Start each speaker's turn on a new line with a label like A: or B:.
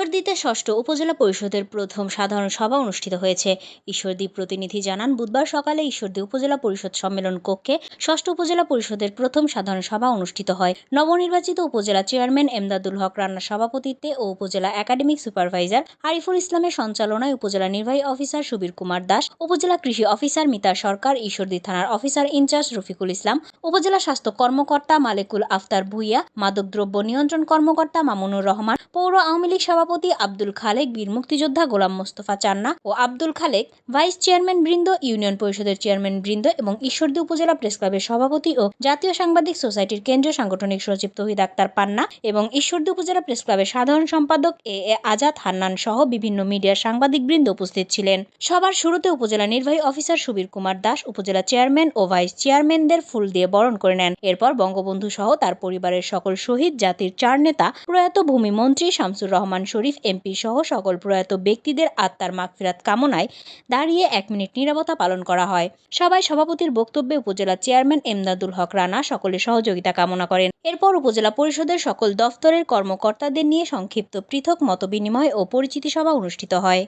A: ঈশ্বরদীতে ষষ্ঠ উপজেলা পরিষদের প্রথম সাধারণ সভা অনুষ্ঠিত হয়েছে। ঈশ্বরদী প্রতিনিধি জানান, বুধবার সকালে ঈশ্বরদী উপজেলা পরিষদ সম্মেলন কক্ষে ষষ্ঠ উপজেলা পরিষদের প্রথম সাধারণ সভা অনুষ্ঠিত হয়। নবনির্বাচিত উপজেলা চেয়ারম্যান এমদাদুল হক রানার সভাপতিত্বে ও উপজেলা একাডেমিক সুপারভাইজার আরিফুল ইসলামের সঞ্চালনায় উপজেলা নির্বাহী অফিসার সুবীর কুমার দাস, উপজেলা কৃষি অফিসার মিতা সরকার, ঈশ্বরদী থানার অফিসার ইনচার্জ রফিকুল ইসলাম, উপজেলা স্বাস্থ্য কর্মকর্তা মালেকুল আফতার ভুইয়া, মাদকদ্রব্য নিয়ন্ত্রণ কর্মকর্তা মামুনুর রহমান, পৌর আওয়ামী লীগ সভাপতি আব্দুল খালেক, বীর মুক্তিযোদ্ধা গোলাম মোস্তফা চান্না ও আব্দুল খালেক, ভাইস চেয়ারম্যান বৃন্দ, ইউনিয়ন পরিষদের চেয়ারম্যান বৃন্দ এবং ঈশ্বরদী উপজেলা প্রেস ক্লাবের সভাপতি ও জাতীয় সাংবাদিক সোসাইটির কেন্দ্রীয় সাংগঠনিক সচিব তৌহিদ আক্তার পান্না এবং ঈশ্বরদী উপজেলা প্রেস ক্লাবের সাধারণ সম্পাদক এ আজাদ হান্নান সহ বিভিন্ন মিডিয়ার সাংবাদিক বৃন্দ উপস্থিত ছিলেন। সবার শুরুতে উপজেলা নির্বাহী অফিসার সুবীর কুমার দাস উপজেলা চেয়ারম্যান ও ভাইস চেয়ারম্যানদের ফুল দিয়ে বরণ করে নেন। এরপর বঙ্গবন্ধু সহ তার পরিবারের সকল শহীদ, জাতির চার নেতা, প্রয়াত ভূমি মন্ত্রী শামসুর রহমান শরীফ এমপি সহ সকল প্রয়াত ব্যক্তিদের আত্মার মাগফিরাত কামনায় দাঁড়িয়ে 1 মিনিট নীরবতা পালন করা হয়। সভায় সভাপতির বক্তব্যে উপজেলা চেয়ারম্যান এমদাদুল হক রানা সকলের সহযোগিতা কামনা করেন। এরপর উপজেলা পরিষদের সকল দফতরের কর্মকর্তাদের নিয়ে সংক্ষিপ্ত পৃথক মতবিনিময় ও পরিচিতি সভা অনুষ্ঠিত হয়।